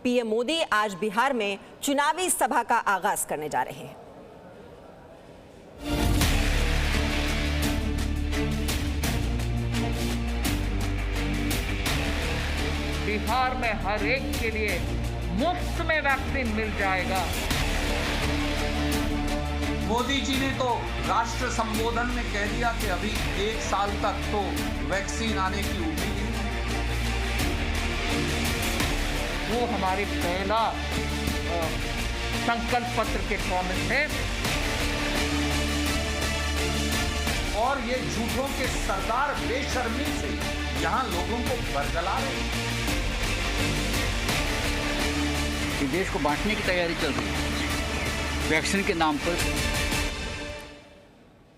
PM Modi आज बिहार में चुनावी सभा का आगाज करने जा रहे हैं। बिहार में हर एक के लिए मुफ्त में वैक्सीन मिल जाएगा। मोदी जी ने तो राष्ट्र संबोधन में कह दिया कि अभी 1 साल तक तो वैक्सीन आने की उम्मीद है। वो हमारे पहला संकल्प पत्र के प्रॉमिस है। और ये झूठों के सरदार बेशर्मी से यहाँ लोगों को बरगला रहे हैं। देश को बांटने की तैयारी चल रही है वैक्सीन के नाम पर।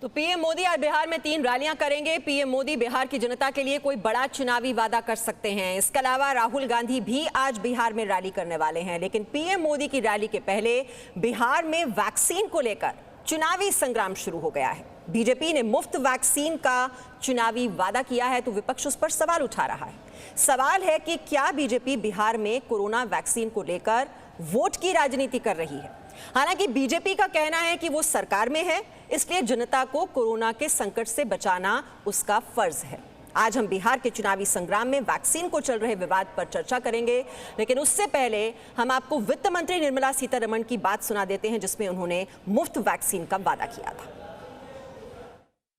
तो पीएम मोदी आज बिहार में 3 रैलियां करेंगे। पीएम मोदी बिहार की जनता के लिए कोई बड़ा चुनावी वादा कर सकते हैं। इसके अलावा राहुल गांधी भी आज बिहार में रैली करने वाले हैं। लेकिन पीएम मोदी की रैली के पहले बिहार में वैक्सीन को लेकर चुनावी संग्राम शुरू हो गया है। बीजेपी ने मुफ्त वैक्सीन का चुनावी वादा किया है तो विपक्ष उस पर सवाल उठा रहा है। सवाल है कि क्या बीजेपी बिहार में कोरोना वैक्सीन को लेकर वोट की राजनीति कर रही है। हालांकि बीजेपी का कहना है कि वो सरकार में है, इसलिए जनता को कोरोना के संकट से बचाना उसका फर्ज है। आज हम बिहार के चुनावी संग्राम में वैक्सीन को चल रहे विवाद पर चर्चा करेंगे, लेकिन उससे पहले हम आपको वित्त मंत्री निर्मला सीतारमण की बात सुना देते हैं जिसमें उन्होंने मुफ्त वैक्सीन का वादा किया था।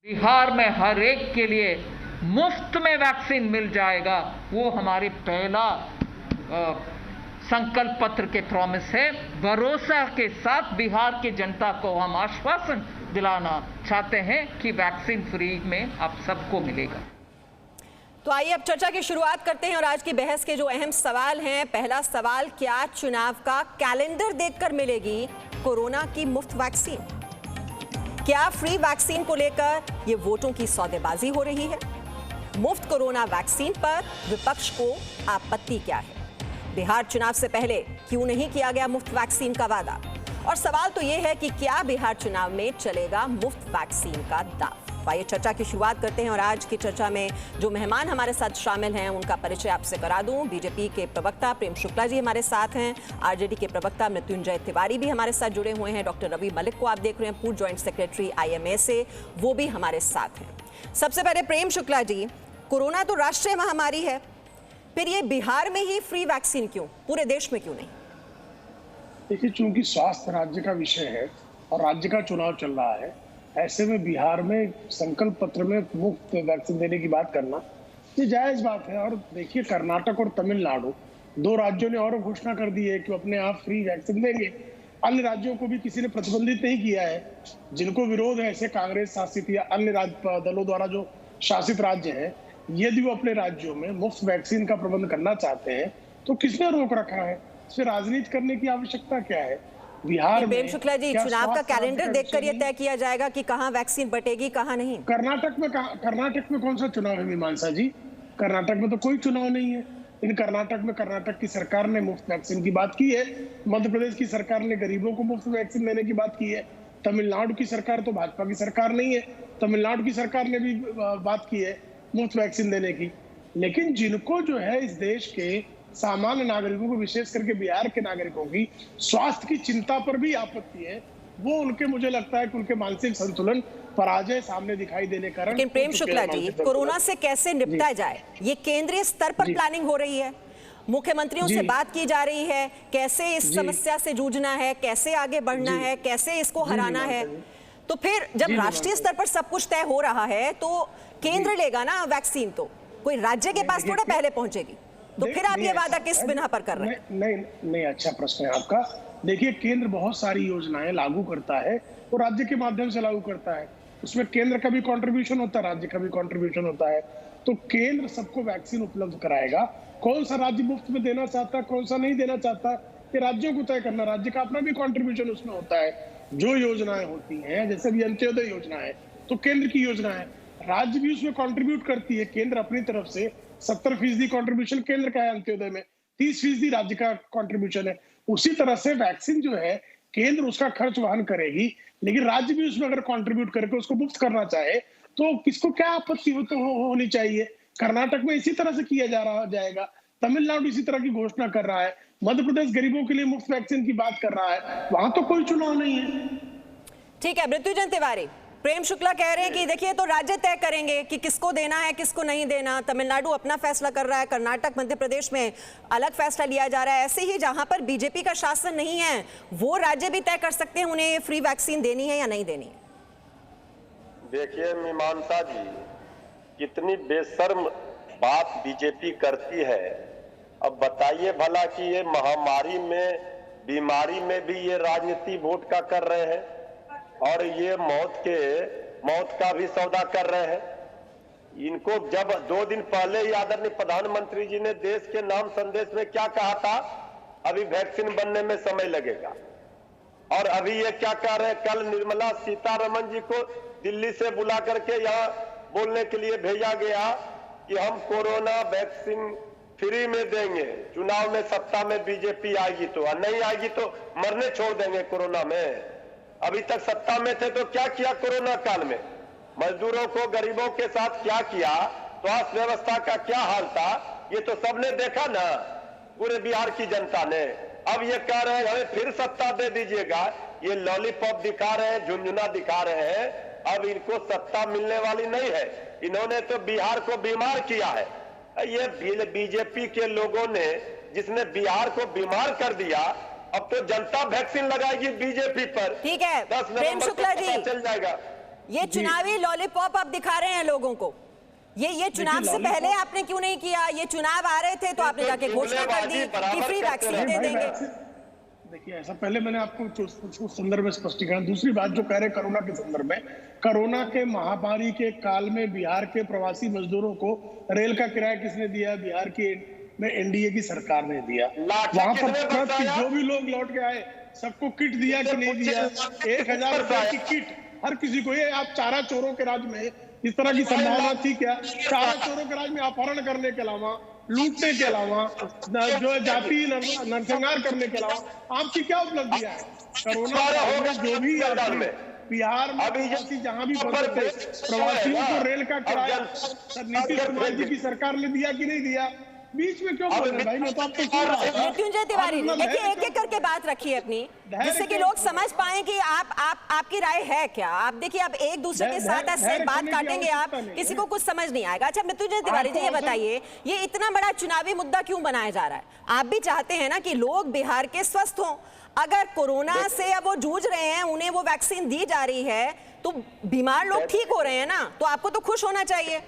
बिहार में हर एक के लिए मुफ्त में वैक्सीन मिल जाएगा, वो हमारे पहला संकल्प पत्र के प्रॉमिस है। भरोसा के साथ बिहार की जनता को हम आश्वासन दिलाना चाहते हैं कि वैक्सीन फ्री में आप सबको मिलेगा। तो आइए अब चर्चा की शुरुआत करते हैं और आज की बहस के जो अहम सवाल हैं। पहला सवाल, क्या चुनाव का कैलेंडर देखकर मिलेगी कोरोना की मुफ्त वैक्सीन? क्या फ्री वैक्सीन को लेकर ये वोटों की सौदेबाजी हो रही है? मुफ्त कोरोना वैक्सीन पर विपक्ष को आपत्ति क्या है? बिहार चुनाव से पहले क्यों नहीं किया गया मुफ्त वैक्सीन का वादा? और सवाल तो यह है कि क्या बिहार चुनाव में चलेगा मुफ्त वैक्सीन का दाव? आइए चर्चा की शुरुआत करते हैं और आज की चर्चा में जो मेहमान हमारे साथ शामिल हैं उनका परिचय आपसे करा दूं। बीजेपी के प्रवक्ता प्रेम शुक्ला जी हमारे साथ हैं। आरजेडी के प्रवक्ता मृत्युंजय तिवारी भी हमारे साथ जुड़े हुए हैं। डॉक्टर रवि मलिक को आप देख रहे हैं, पूर्व ज्वाइंट सेक्रेटरी IMA से, वो भी हमारे साथ हैं। सबसे पहले प्रेम शुक्ला जी, कोरोना तो राष्ट्रीय महामारी है, फिर ये बिहार में ही फ्री वैक्सीन क्यों, पूरे देश में क्यों नहीं? देखिए, चूंकि स्वास्थ्य राज्य का विषय है और राज्य का चुनाव चल रहा है, ऐसे में बिहार में संकल्प पत्र में मुफ्त वैक्सीन देने की बात करना ये जायज बात है। और देखिए, कर्नाटक और तमिलनाडु 2 राज्यों ने और घोषणा कर दी है कि अपने आप फ्री वैक्सीन देंगे। अन्य राज्यों को भी किसी ने प्रतिबंधित नहीं किया है। जिनको विरोध है, ऐसे कांग्रेस शासित या अन्य दलों द्वारा जो शासित राज्य है, यदि वो अपने राज्यों में मुफ्त वैक्सीन का प्रबंध करना चाहते हैं तो किसने रोक रखा है? इसमें राजनीति करने की आवश्यकता क्या है? बिहार में शुक्ला जी, चुनाव का कैलेंडर देखकर यह तय किया जाएगा कि कहां वैक्सीन बटेगी कहां नहीं। कर्नाटक में कौन सा चुनाव है मीमांसा जी? कर्नाटक में तो कोई चुनाव नहीं है। इन कर्नाटक की सरकार ने मुफ्त वैक्सीन की बात की है। मध्य प्रदेश की सरकार ने गरीबों को मुफ्त वैक्सीन देने की बात की है। तमिलनाडु की सरकार तो भाजपा की सरकार नहीं है, तमिलनाडु की सरकार ने भी बात की है मुफ्त वैक्सीन देने की। लेकिन जिनको जो है इस देश के सामान्य नागरिकों को, विशेष करके बिहार के नागरिकों की स्वास्थ्य की चिंता पर भी आपत्ति है, वो उनके, मुझे लगता है कि उनके मानसिक संतुलन पराजय सामने दिखाई देने कारण। लेकिन प्रेम शुक्ला जी, कोरोना से कैसे निपटा जाए, ये केंद्रीय स्तर पर प्लानिंग हो रही है, मुख्यमंत्रियों से बात की जा रही है, कैसे इस समस्या से जूझना है, कैसे आगे बढ़ना है, कैसे इसको हराना है। तो फिर जब राष्ट्रीय स्तर पर सब कुछ तय हो रहा है तो केंद्र लेगा ना वैक्सीन, तो कोई राज्य के पास थोड़ा पहले पहुंचेगी। तो फिर आप ये वादा किस बिना पर कर रहे हैं? नहीं, अच्छा प्रश्न है आपका। देखिए, केंद्र बहुत सारी योजनाएं लागू करता है और राज्य के माध्यम से लागू करता है। उसमें केंद्र का भी कंट्रीब्यूशन होता है, राज्य का भी कंट्रीब्यूशन होता है। तो केंद्र सबको वैक्सीन उपलब्ध कराएगा। कौन सा राज्य मुफ्त में देना चाहता है, कौन सा नहीं देना चाहता, ये राज्यों को तय करना। राज्य का अपना भी कंट्रीब्यूशन उसमें होता है। जो योजनाएं होती हैं, जैसे भी अंत्योदय योजना है तो केंद्र की योजना है, राज्य भी उसमें कंट्रीब्यूट करती है। केंद्र अपनी तरफ से 70% कंट्रीब्यूशन केंद्र का है अंत्योदय में, 30% राज्य का कंट्रीब्यूशन है। उसी तरह से वैक्सीन जो है केंद्र उसका खर्च वहन करेगी, लेकिन राज्य भी उसमें अगर कंट्रीब्यूट करके उसको मुफ्त करना चाहे तो किसको क्या आपत्ति होनी चाहिए। कर्नाटक में इसी तरह से किया जाएगा, तमिलनाडु इसी तरह की घोषणा कर रहा है। मध्य प्रदेश गरीबों के लिए मुफ्त वैक्सीन की बात कर रहा है, वहां तो कोई चुनाव नहीं है। ठीक है, मृत्युंजय तिवारी, प्रेम शुक्ला कह रहे हैं कि देखिए तो राज्य तय करेंगे कि किसको देना है किसको नहीं देना। तमिलनाडु अपना फैसला कर रहा है, कर्नाटक मध्य प्रदेश में अलग फैसला लिया जा रहा है। ऐसे ही जहां पर बीजेपी का शासन नहीं है वो राज्य भी तय कर सकते हैं उन्हें फ्री वैक्सीन देनी है या नहीं देनी है। देखिए मीमांसा जी, कितनी बेशर्म बात बीजेपी करती है। अब बताइए भला कि ये महामारी में, बीमारी में भी ये राजनीति वोट का कर रहे हैं और ये मौत का भी सौदा कर रहे हैं। इनको जब 2 दिन पहले ही आदरणीय प्रधानमंत्री जी ने देश के नाम संदेश में क्या कहा था, अभी वैक्सीन बनने में समय लगेगा, और अभी ये क्या कह रहे हैं, कल निर्मला सीतारमण जी को दिल्ली से बुला करके यहाँ बोलने के लिए भेजा गया कि हम कोरोना वैक्सीन फ्री में देंगे, चुनाव में सत्ता में बीजेपी आएगी तो, और नहीं आएगी तो मरने छोड़ देंगे कोरोना में। अभी तक सत्ता में थे तो क्या किया कोरोना काल में, मजदूरों को, गरीबों के साथ क्या किया, स्वास्थ्य व्यवस्था का क्या हाल था, ये तो सबने देखा ना, पूरे बिहार की जनता ने। अब ये कह रहे हैं हमें फिर सत्ता दे दीजिएगा, ये लॉलीपॉप दिखा रहे हैं, झुनझुना दिखा रहे हैं। अब इनको सत्ता मिलने वाली नहीं है, इन्होंने तो बिहार को बीमार किया है। ये बीजेपी के लोगों ने जिसने बिहार को बीमार कर दिया, अब तो जनता वैक्सीन लगाएगी बीजेपी पर। ठीक है, 10 प्रेम नवंबर शुक्ला को जी, पता चल जाएगा। ये चुनावी लॉलीपॉप आप दिखा रहे हैं लोगों को, ये चुनाव से पहले आपने क्यों नहीं किया? ये चुनाव आ रहे थे तो आपने जाके घोषणा कर दी कि फ्री वैक्सीन दे देंगे। देखिए ऐसा पहले मैंने आपको कुछ संदर्भ में स्पष्टीकरण। दूसरी बात जो कह रहे कोरोना के संदर्भ में, कोरोना के महामारी के काल में बिहार के प्रवासी मजदूरों को रेल का किराया किसने दिया? बिहार की में एनडीए की सरकार ने दिया। वहां पर जो भी लोग लौट के आए सबको किट दिया कि नहीं दिया? 1000 रुपए की किट हर किसी को। ये आप चारा चोरों के राज में इस तरह की संभावना थी क्या? चारा चोरों के राज में अपहरण करने के अलावा, लूटने के अलावा, जो जाति नरसंहार करने के अलावा आपकी क्या उपलब्धियां है? कोरोना जो भी बिहार में प्रवासी जहां भी फंसे थे, प्रवासियों को रेल का किराया नीतीश कुमार जी की सरकार ने दिया कि नहीं दिया? बीच में क्यों बोल रहे हैं भाई? मैं तो आपको सुन रहा हूं। मृत्युंजय तिवारी, देखिए एक एक करके बात रखिए अपनी, जिससे कि लोग समझ पाए कि आपकी राय है क्या। आप देखिए, आप एक दूसरे के साथ ऐसे बात काटेंगे आप, किसी को कुछ समझ नहीं आएगा। अच्छा मृत्युंजय तिवारी जी, ये बताइए, ये इतना बड़ा चुनावी मुद्दा क्यों बनाया जा रहा है? आप भी चाहते हैं ना कि लोग बिहार के स्वस्थ हों। अगर कोरोना से अब वो जूझ रहे हैं, उन्हें वो वैक्सीन दी जा रही है, तो बीमार लोग ठीक हो रहे हैं ना, तो आपको तो खुश होना चाहिए।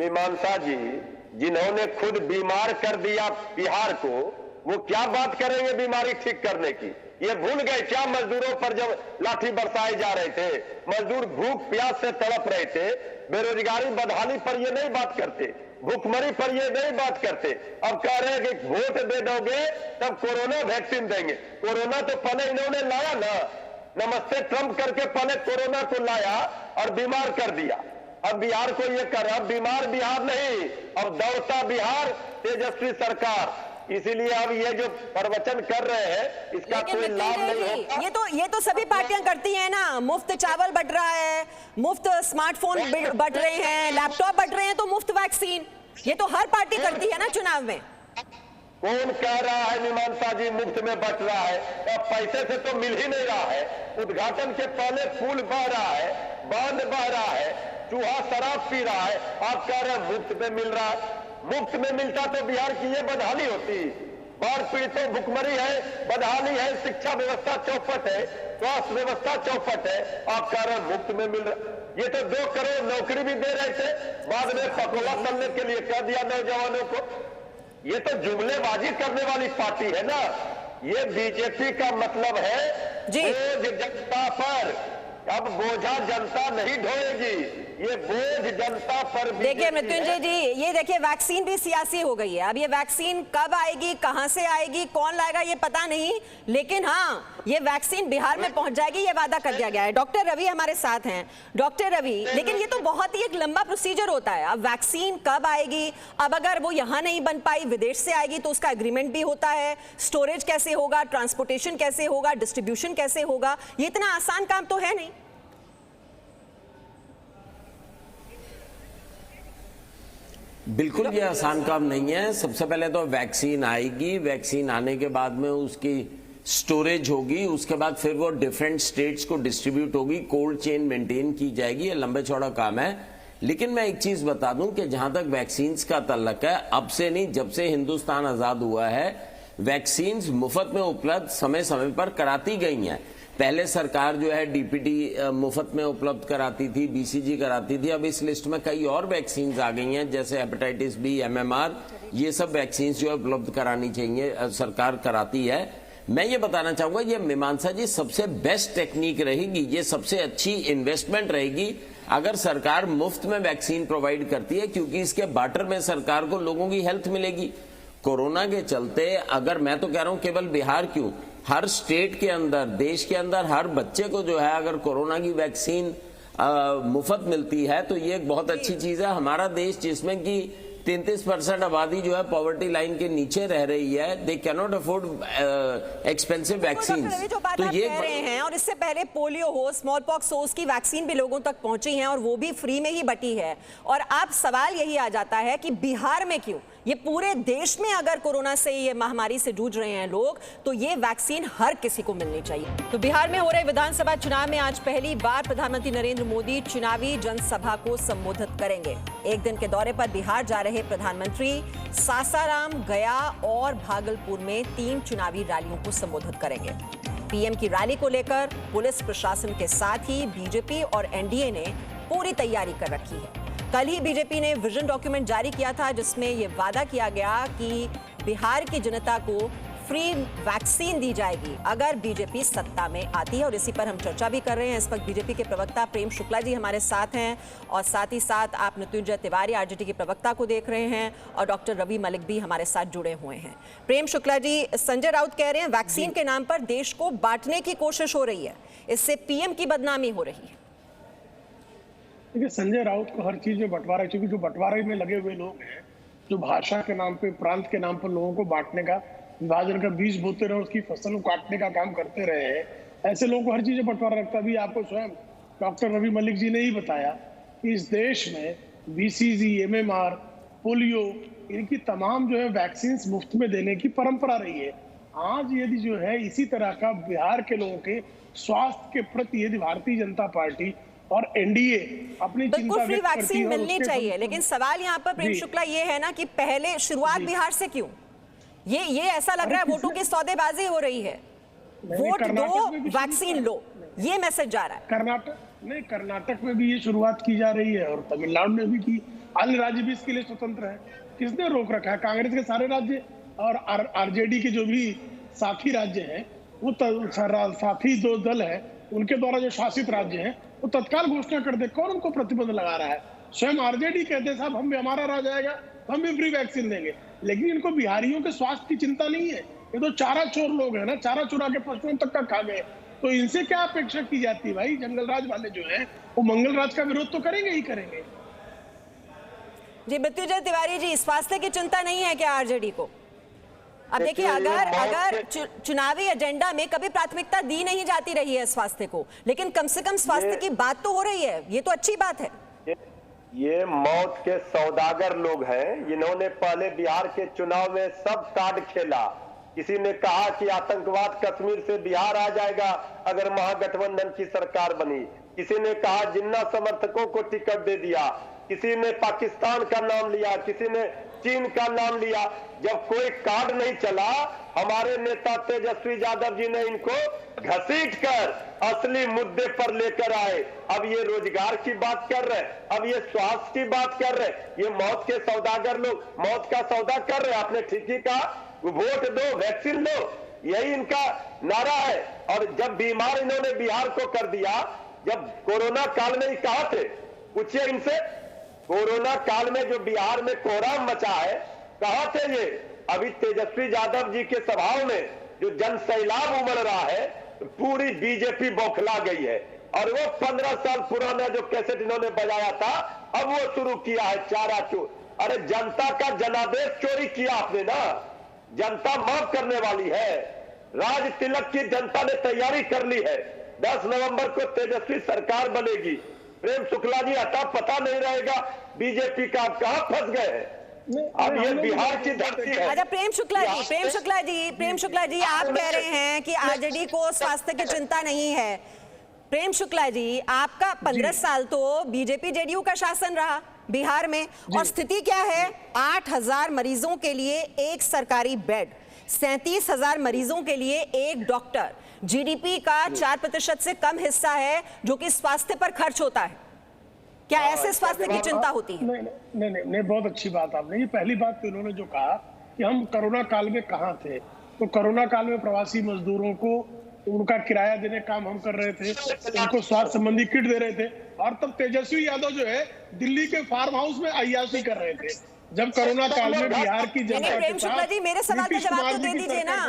मीमांसा जी, जिन्होंने खुद बीमार कर दिया बिहार को, वो क्या बात करेंगे बीमारी ठीक करने की? ये भूल गए क्या मजदूरों पर जब लाठी बरसाए जा रहे थे, मजदूर भूख प्यास से तड़प रहे थे, बेरोजगारी बदहाली पर ये नहीं बात करते, भूखमरी पर ये नहीं बात करते। अब कह रहे हैं कि वोट दे दोगे तब कोरोना वैक्सीन देंगे। कोरोना तो पहले इन्होंने लाया ना, नमस्ते ट्रम्प करके पहले कोरोना को लाया और बीमार कर दिया। अब बिहार को ये कर, अब बीमार बिहार नहीं, अब दौड़ता बिहार, तेजस्वी सरकार। इसीलिए अब ये जो प्रवचन कर रहे हैं इसका कोई लाभ नहीं होगा। ये तो सभी पार्टियां करती हैं ना। मुफ्त चावल बंट रहा है, मुफ्त स्मार्टफोन बंट रहे हैं, लैपटॉप बंट रहे हैं, तो मुफ्त वैक्सीन, ये तो हर पार्टी करती है ना चुनाव में। कौन कह रहा है मीमांसा जी मुफ्त में बट रहा है? अब पैसे से तो मिल ही नहीं रहा है। उद्घाटन के पहले पुल बह रहा है, बांध बह रहा है, चूहा शराब पी रहा है, आप कह रहे हैं मुफ्त में मिल रहा है। मुफ्त में मिलता तो बिहार की ये बदहाली होती। बाढ़ पीड़ितों भुखमरी है, बदहाली है, शिक्षा व्यवस्था चौपट है, स्वास्थ्य व्यवस्था चौपट है, आप कह रहे हैं मुफ्त में मिल रहा। ये तो 2 करोड़ नौकरी भी दे रहे थे, बाद में पकोड़ा तलने के लिए कह दिया नौजवानों को। ये तो जुमलेबाजी करने वाली पार्टी है ना। ये बीजेपी का मतलब है बोझ जनता पर। अब बोझा जनता नहीं ढोएगी, ये बोझ जनता पर। देखिए मृत्युंजय जी, ये देखिए वैक्सीन भी सियासी हो गई है। अब ये वैक्सीन कब आएगी, कहां से आएगी, कौन लाएगा, ये पता नहीं, लेकिन हाँ ये वैक्सीन बिहार में पहुंच जाएगी, ये वादा कर दिया गया है। डॉक्टर रवि हमारे साथ हैं। डॉक्टर रवि, लेकिन ये तो बहुत ही एक लंबा प्रोसीजर होता है। अब वैक्सीन कब आएगी? अब अगर वो यहाँ नहीं बन पाई, विदेश से आएगी, तो उसका एग्रीमेंट भी होता है। स्टोरेज कैसे होगा, ट्रांसपोर्टेशन कैसे होगा, डिस्ट्रीब्यूशन कैसे होगा, ये इतना आसान काम तो है नहीं। बिल्कुल ये आसान काम नहीं है। सबसे पहले तो वैक्सीन आएगी, वैक्सीन आने के बाद में उसकी स्टोरेज होगी, उसके बाद फिर वो डिफरेंट स्टेट्स को डिस्ट्रीब्यूट होगी, कोल्ड चेन मेंटेन की जाएगी। ये लंबे चौड़ा काम है। लेकिन मैं एक चीज बता दूं कि जहां तक वैक्सीन का तल्लक है, अब से नहीं, जब से हिंदुस्तान आजाद हुआ है वैक्सीन मुफ्त में उपलब्ध समय समय पर कराती गई हैं। पहले सरकार जो है डीपीटी मुफ्त में उपलब्ध कराती थी, बीसीजी कराती थी। अब इस लिस्ट में कई और वैक्सीन आ गई हैं, जैसे हेपेटाइटिस बी, एमएमआर, ये सब वैक्सीन जो है उपलब्ध करानी चाहिए, सरकार कराती है। मैं ये बताना चाहूंगा, ये मीमांसा जी सबसे बेस्ट टेक्निक रहेगी, ये सबसे अच्छी इन्वेस्टमेंट रहेगी अगर सरकार मुफ्त में वैक्सीन प्रोवाइड करती है, क्योंकि इसके बार्टर में सरकार को लोगों की हेल्थ मिलेगी। कोरोना के चलते अगर, मैं तो कह रहा हूं केवल बिहार क्यों, हर स्टेट के अंदर, देश के अंदर हर बच्चे को जो है अगर कोरोना की वैक्सीन मुफ्त मिलती है तो ये एक बहुत अच्छी चीज है। हमारा देश जिसमें कि 33% आबादी जो है पॉवर्टी लाइन के नीचे रह रही है, they can not afford expensive vaccine. जो बात आप कह रहे हैं, और इससे पहले पोलियो हो, स्मॉल पॉक्स हो, उसकी वैक्सीन भी लोगों तक पहुंची है और वो भी फ्री में ही बटी है। और अब सवाल यही आ जाता है कि बिहार में क्यों? ये पूरे देश में अगर कोरोना से, ये महामारी से जूझ रहे हैं लोग, तो ये वैक्सीन हर किसी को मिलनी चाहिए। तो बिहार में हो रहे विधानसभा चुनाव में आज पहली बार प्रधानमंत्री नरेंद्र मोदी चुनावी जनसभा को संबोधित करेंगे। एक दिन के दौरे पर बिहार जा रहे प्रधानमंत्री सासाराम, गया और भागलपुर में 3 चुनावी रैलियों को संबोधित करेंगे। पीएम की रैली को लेकर पुलिस प्रशासन के साथ ही बीजेपी और एनडीए ने पूरी तैयारी कर रखी है। कल ही बीजेपी ने विजन डॉक्यूमेंट जारी किया था, जिसमें यह वादा किया गया कि बिहार की जनता को फ्री वैक्सीन दी जाएगी अगर बीजेपी सत्ता में आती है। और इसी पर हम चर्चा भी कर रहे हैं। इस वक्त बीजेपी के प्रवक्ता प्रेम शुक्ला जी हमारे साथ हैं, और साथ ही साथ आप मृत्युंजय तिवारी आरजेडी के प्रवक्ता को देख रहे हैं, और डॉक्टर रवि मलिक भी हमारे साथ जुड़े हुए हैं। प्रेम शुक्ला जी, संजय राउत कह रहे हैं वैक्सीन के नाम पर देश को बांटने की कोशिश हो रही है, इससे पीएम की बदनामी हो रही है। देखिए, संजय राउत को हर चीज में बंटवारा, क्योंकि जो बंटवारे में लगे हुए लोग हैं, जो भाषा के नाम पे, प्रांत के नाम पर लोगों को बांटने का, विभाजन का बीज बोते रहे, उसकी फसल को काटने का काम करते रहे हैं, ऐसे लोगों को हर चीज में बंटवारा रखता। भी आपको स्वयं डॉक्टर रवि मलिक जी ने ही बताया कि इस देश में बीसीजी, एमएमआर, पोलियो, इनकी तमाम जो है वैक्सीन मुफ्त में देने की परंपरा रही है। आज यदि जो है इसी तरह का बिहार के लोगों के स्वास्थ्य के प्रति यदि भारतीय जनता पार्टी और एनडीए अपनी चिंता फ्री वैक्सीन मिलनी चाहिए, लेकिन सवाल यहाँ पर प्रेम शुक्ला ये है ना कि पहले शुरुआत बिहार से क्यों? ये ऐसा लग रहा है वोटों की सौदेबाजी हो रही है। वोट दो, वैक्सीन लो, ये मैसेज जा रहा है। कर्नाटक में भी ये शुरुआत की जा रही है और तमिलनाडु में भी की। अन्य राज्य भी इसके लिए स्वतंत्र है। किसने रोक रखा है? कांग्रेस के सारे राज्य और आरजेडी के जो भी साथी राज्य हैं, वो साथी 2 दल है, उनके द्वारा जो शासित राज्य हैं, वो तत्काल घोषणा कर दे। कौन उनको प्रतिबंध लगा रहा है? स्वयं आरजेडी कहते हैं साहब हम भी, हमारा राज आएगा तो हम भी फ्री वैक्सीन देंगे। लेकिन इनको बिहारियों के स्वास्थ्य की चिंता नहीं है। ये तो चारा चोर लोग हैं ना, चारा चुरा के पशुओं तक का खा गए। तो इनसे क्या अपेक्षा की जाती है भाई? जंगल राज वाले जो हैं वो मंगल राज का विरोध तो करेंगे ही करेंगे। जी मृत्युंजय तिवारी जी, स्वास्थ्य की चिंता नहीं है क्या आरजेडी को? अब देखिए, अगर चुनावी एजेंडा में कभी प्राथमिकता दी नहीं जाती रही है स्वास्थ्य को, लेकिन कम से कम स्वास्थ्य की बात तो हो रही है, ये तो अच्छी बात है। ये मौत के सौदागर लोग हैं। इन्होंने पहले बिहार के चुनाव में सब कार्ड खेला। किसी ने कहा कि आतंकवाद कश्मीर से बिहार आ जाएगा अगर महागठबंधन की सरकार बनी। किसी ने कहा जिन्ना समर्थकों को टिकट दे दिया। किसी ने पाकिस्तान का नाम लिया, किसी ने चीन का नाम लिया। जब कोई कार्ड नहीं चला, हमारे नेता तेजस्वी यादव जी ने इनको घसीट कर असली मुद्दे पर लेकर आए। अब ये रोजगार की बात कर रहे, अब ये स्वास्थ्य की बात कर रहे, ये मौत के सौदागर लोग मौत का सौदा कर रहे। आपने ठीक ही कहा, वोट दो, वैक्सीन लो, यही इनका नारा है। और जब बीमार इन्होंने बिहार को कर दिया, जब कोरोना काल में ही कहा थे, पूछिए इनसे, कोरोना काल में जो बिहार में कोहराम मचा है, कहा थे ये? अभी तेजस्वी यादव जी के स्वभाव में जो जन सैलाब उमड़ रहा है, पूरी बीजेपी बौखला गई है। और वो 15 साल पुराना जो कैसेट इन्होंने बजाया था, अब वो शुरू किया है चारा चोर। अरे जनता का जनादेश चोरी किया आपने ना, जनता माफ करने वाली है। राज तिलक की जनता ने तैयारी कर ली है। 10 नवंबर को तेजस्वी सरकार बनेगी। प्रेम शुक्ला जी, अता पता नहीं रहेगा बीजेपी का आप कहां फंस गए हैं। अब ये बिहार की धरती है। अच्छा प्रेम शुक्ला जी, आप कह रहे हैं कि आरजेडी को स्वास्थ्य की चिंता नहीं है। प्रेम शुक्ला जी, आपका 15 साल तो बीजेपी जेडीयू का शासन रहा बिहार में, और स्थिति क्या है? 8,000 मरीजों के लिए एक सरकारी बेड, 37,000 मरीजों के लिए एक डॉक्टर, जीडीपी का 4% से कम हिस्सा है जो कि स्वास्थ्य पर खर्च होता है। क्या ऐसे स्वास्थ्य की चिंता होती है? नहीं, बहुत अच्छी बात आपने। ये पहली बात तो इन्होंने जो कहा कि हम कोरोना काल में कहाँ थे, तो कोरोना काल में प्रवासी मजदूरों को उनका किराया देने काम हम कर रहे थे, उनको स्वास्थ्य संबंधी किट दे रहे थे, और तब तेजस्वी यादव जो है दिल्ली के फार्म हाउस में अय्याशी कर रहे थे जब कोरोना काल में बिहार की जनता। प्रेम शुक्ला जी, मेरे सवाल का जवाब तो दे दीजिए ना।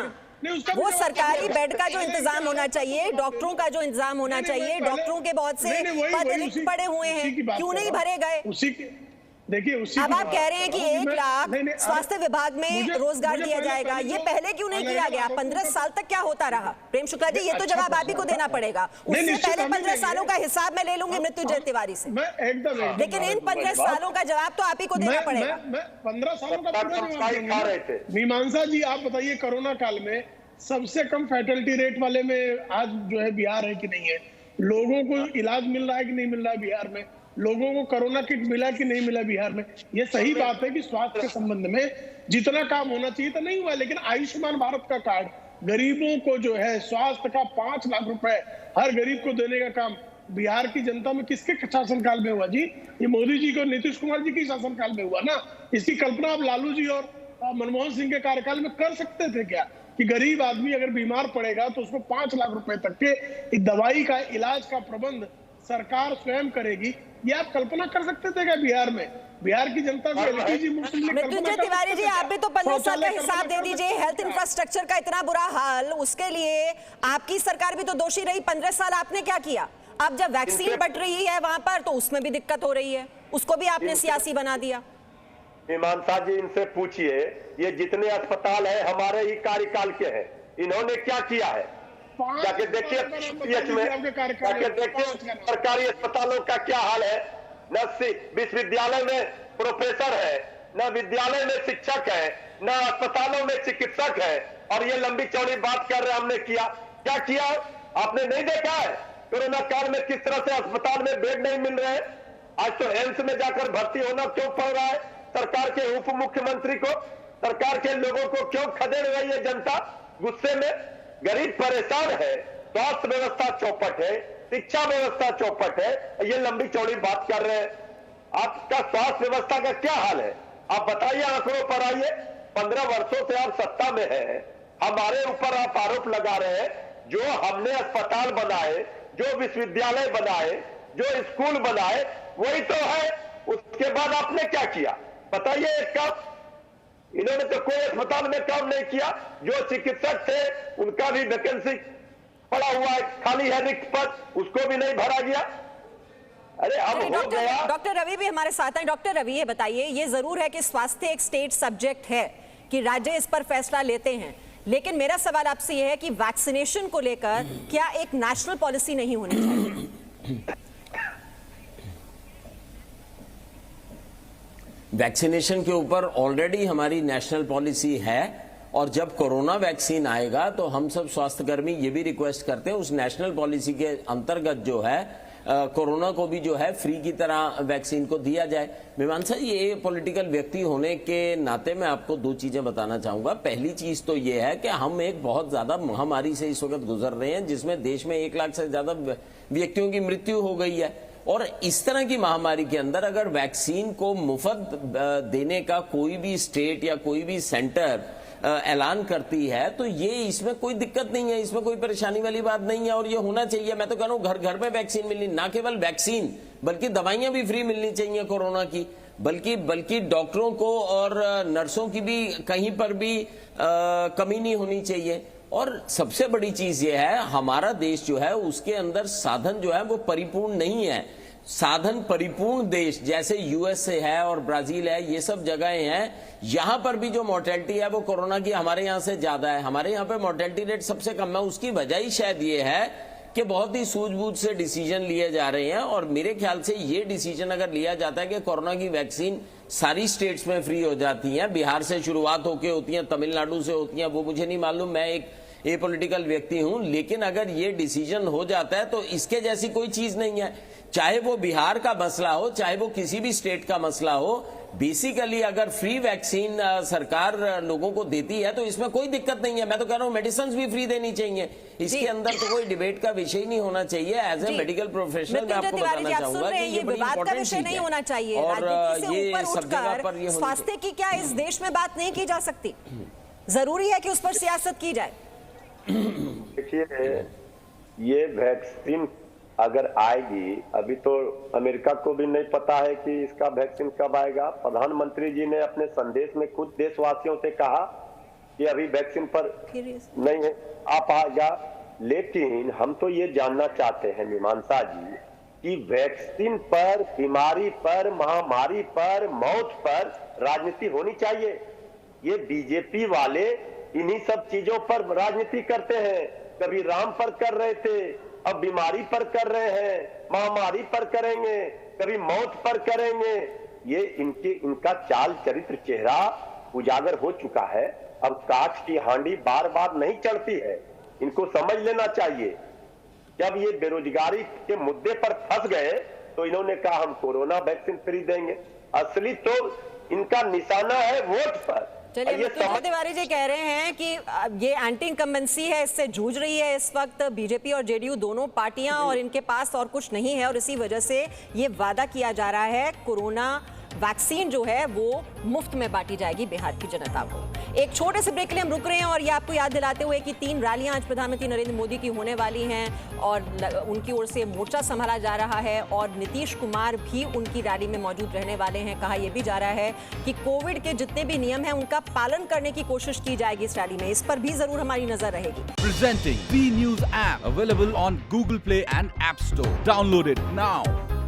वो सरकारी बेड का जो इंतजाम होना चाहिए, डॉक्टरों का जो इंतजाम होना चाहिए, डॉक्टरों के बहुत से पद रिक्त पड़े हुए हैं, क्यों नहीं भरे गए? देखिए अब आप कह रहे हैं कि 1 लाख स्वास्थ्य विभाग में रोजगार दिया जाएगा, ये पहले क्यों नहीं किया गया? 15 साल तक क्या होता रहा? प्रेम शुक्ला जी, ये तो जवाब आप ही को देना पड़ेगा। उससे पहले 15 सालों का हिसाब मैं ले लूंगी मृत्युंजय तिवारी से, लेकिन इन 15 सालों का जवाब तो आप ही को देना पड़ेगा। 15 सालों का मीमांसा जी, आप बताइए कोरोना काल में सबसे कम फैटलिटी रेट वाले में आज जो है बिहार है कि नहीं है? लोगों को इलाज मिल रहा है कि नहीं मिल रहा है बिहार में? लोगों को कोरोना किट मिला कि नहीं मिला बिहार में? ये सही बात है कि स्वास्थ्य के संबंध में जितना काम होना चाहिए तो नहीं हुआ, लेकिन आयुष्मान भारत का कार्ड गरीबों को जो है स्वास्थ्य का 5 लाख रुपए हर गरीब को देने का काम बिहार की जनता में किसके शासनकाल में हुआ जी? ये मोदी जी को, नीतीश कुमार जी के शासनकाल में हुआ ना। इसकी कल्पना आप लालू जी और मनमोहन सिंह के कार्यकाल में कर सकते थे क्या, कि गरीब आदमी अगर बीमार पड़ेगा तो उसको 5 लाख रुपए तक के दवाई का, इलाज का प्रबंध सरकार स्वयं करेगी? ये आप कल्पना कर सकते थे क्या बिहार में? बिहार की जनता को एलपीजी मुफ्त में? मृत्युंजय तिवारी जी, आप भी तो 15 साल का हिसाब दे दीजिए। हेल्थ इंफ्रास्ट्रक्चर का इतना बुरा हाल, उसके लिए आपकी सरकार भी तो दोषी रही। 15 साल आपने क्या किया? अब जब वैक्सीन बट रही है वहां पर, तो उसमें भी दिक्कत हो रही है, उसको भी आपने सियासी बना दिया। मीमांसा जी, इनसे पूछिए, ये जितने अस्पताल है हमारे ही कार्यकाल के हैं, इन्होंने क्या किया है? जाके देखिए पीएच में, जाके देखिए सरकारी अस्पतालों का क्या हाल है। न विश्वविद्यालय में प्रोफेसर है, न विद्यालय में शिक्षक है, न अस्पतालों में चिकित्सक है, और ये लंबी चौड़ी बात कर रहे हमने किया। क्या किया आपने नहीं देखा है? कोरोना काल में किस तरह से अस्पताल में बेड नहीं मिल रहे हैं। आज तो एम्स में जाकर भर्ती होना क्यों पड़ रहा है? सरकार के उप मुख्यमंत्री को, सरकार के लोगों को क्यों खदेड़ रही है जनता गुस्से में? गरीब परेशान है, स्वास्थ्य व्यवस्था चौपट है, शिक्षा व्यवस्था चौपट है, ये लंबी चौड़ी बात कर रहे हैं। आपका स्वास्थ्य व्यवस्था का क्या हाल है? आप बताइए, आंकड़ों पर आइए। 15 वर्षों से आप सत्ता में है, हमारे ऊपर आप आरोप लगा रहे हैं जो हमने अस्पताल बनाए, जो विश्वविद्यालय बनाए, जो स्कूल बनाए, वही तो है। उसके बाद आपने क्या किया बताइए? एक काम इन्होंने तो कोई अस्पताल में काम नहीं किया। जो चिकित्सक थे उनका भी वैकेंसी पड़ा हुआ है, खाली है रिक्त पद, उसको भी नहीं भरा गया। अरे अब हो गया। डॉक्टर रवि भी हमारे साथ हैं। डॉक्टर रवि, ये बताइए, ये जरूर है कि स्वास्थ्य एक स्टेट सब्जेक्ट है कि राज्य इस पर फैसला लेते हैं, लेकिन मेरा सवाल आपसे यह है कि वैक्सीनेशन को लेकर क्या एक नेशनल पॉलिसी नहीं होनी चाहिए? वैक्सीनेशन के ऊपर ऑलरेडी हमारी नेशनल पॉलिसी है, और जब कोरोना वैक्सीन आएगा तो हम सब स्वास्थ्यकर्मी ये भी रिक्वेस्ट करते हैं उस नेशनल पॉलिसी के अंतर्गत जो है कोरोना को भी जो है फ्री की तरह वैक्सीन को दिया जाए। मीमांसा, ये पॉलिटिकल व्यक्ति होने के नाते मैं आपको 2 चीजें बताना चाहूंगा। पहली चीज तो ये है कि हम एक बहुत ज्यादा महामारी से इस वक्त गुजर रहे हैं, जिसमें देश में 1 लाख से ज्यादा व्यक्तियों की मृत्यु हो गई है, और इस तरह की महामारी के अंदर अगर वैक्सीन को मुफ्त देने का कोई भी स्टेट या कोई भी सेंटर ऐलान करती है तो ये इसमें कोई दिक्कत नहीं है, इसमें कोई परेशानी वाली बात नहीं है, और ये होना चाहिए। मैं तो कह रहा हूं घर घर में वैक्सीन मिलनी, ना केवल वैक्सीन बल्कि दवाइयां भी फ्री मिलनी चाहिए कोरोना की, बल्कि डॉक्टरों को और नर्सों की भी कहीं पर भी कमी नहीं होनी चाहिए। और सबसे बड़ी चीज ये है, हमारा देश जो है उसके अंदर साधन जो है वो परिपूर्ण नहीं है। साधन परिपूर्ण देश जैसे यूएसए है और ब्राजील है, ये सब जगहें हैं, यहां पर भी जो मोर्टेलिटी है वो कोरोना की हमारे यहां से ज्यादा है। हमारे यहां पे मोर्टेलिटी रेट सबसे कम है। उसकी वजह ही शायद ये है कि बहुत ही सूझबूझ से डिसीजन लिए जा रहे हैं। और मेरे ख्याल से ये डिसीजन अगर लिया जाता है कि कोरोना की वैक्सीन सारी स्टेट्स में फ्री हो जाती है, बिहार से शुरुआत होके होती है, तमिलनाडु से होती है, वो मुझे नहीं मालूम, मैं एक एपॉलिटिकल व्यक्ति हूं, लेकिन अगर ये डिसीजन हो जाता है तो इसके जैसी कोई चीज नहीं है। चाहे वो बिहार का मसला हो, चाहे वो किसी भी स्टेट का मसला हो, बेसिकली अगर फ्री वैक्सीन सरकार लोगों को देती है तो इसमें कोई दिक्कत नहीं है। मैं तो कह रहा हूं मेडिसिन भी फ्री देनी चाहिए, इसके अंदर तो कोई डिबेट का विषय नहीं होना चाहिए। एज ए मेडिकल प्रोफेशनल मैं आपको बताना चाहूंगा कि ये बड़ी इंपॉर्टेंट चीज नहीं होना चाहिए और ये सब जगह पर ये स्वास्थ्य की क्या इस देश में बात नहीं की जा सकती? जरूरी है कि उस पर सियासत की जाए। देखिए, ये वैक्सीन अगर आएगी, अभी तो अमेरिका को भी नहीं पता है कि इसका वैक्सीन कब आएगा। प्रधानमंत्री जी ने अपने संदेश में खुद देशवासियों से कहा कि अभी वैक्सीन पर नहीं है, आ पाएगा। लेकिन हम तो ये जानना चाहते हैं मीमांसा जी कि वैक्सीन पर, बीमारी पर, महामारी पर, मौत पर राजनीति होनी चाहिए। ये बीजेपी वाले इन्हीं सब चीजों पर राजनीति करते हैं। कभी राम पर कर रहे थे, अब बीमारी पर कर रहे हैं, महामारी पर करेंगे, कभी मौत पर करेंगे। ये इनका चाल चरित्र चेहरा उजागर हो चुका है। अब कांच की हांडी बार बार नहीं चढ़ती है, इनको समझ लेना चाहिए। जब ये बेरोजगारी के मुद्दे पर फंस गए तो इन्होंने कहा हम कोरोना वैक्सीन फ्री देंगे। असली तो इनका निशाना है वोट पर। चलिए, मृत्युंजय तिवारी जी कह रहे हैं कि ये एंटी इनकम्बेंसी है, इससे जूझ रही है इस वक्त बीजेपी और जेडीयू दोनों पार्टियां, और इनके पास और कुछ नहीं है, और इसी वजह से ये वादा किया जा रहा है कोरोना वैक्सीन जो है वो मुफ्त में बांटी जाएगी बिहार की जनता को। एक छोटे से ब्रेक के लिए हम रुक रहे हैं और ये आपको याद दिलाते हुए कि 3 रैलियां आज प्रधानमंत्री नरेंद्र मोदी की होने वाली हैं और उनकी ओर से मोर्चा संभाला जा रहा है और नीतीश कुमार भी उनकी रैली में मौजूद रहने वाले हैं। कहा यह भी जा रहा है कि कोविड के जितने भी नियम हैं उनका पालन करने की कोशिश की जाएगी इस रैली में। इस पर भी जरूर हमारी नजर रहेगी। Presenting B News app available on Google Play and App Store. Download it now.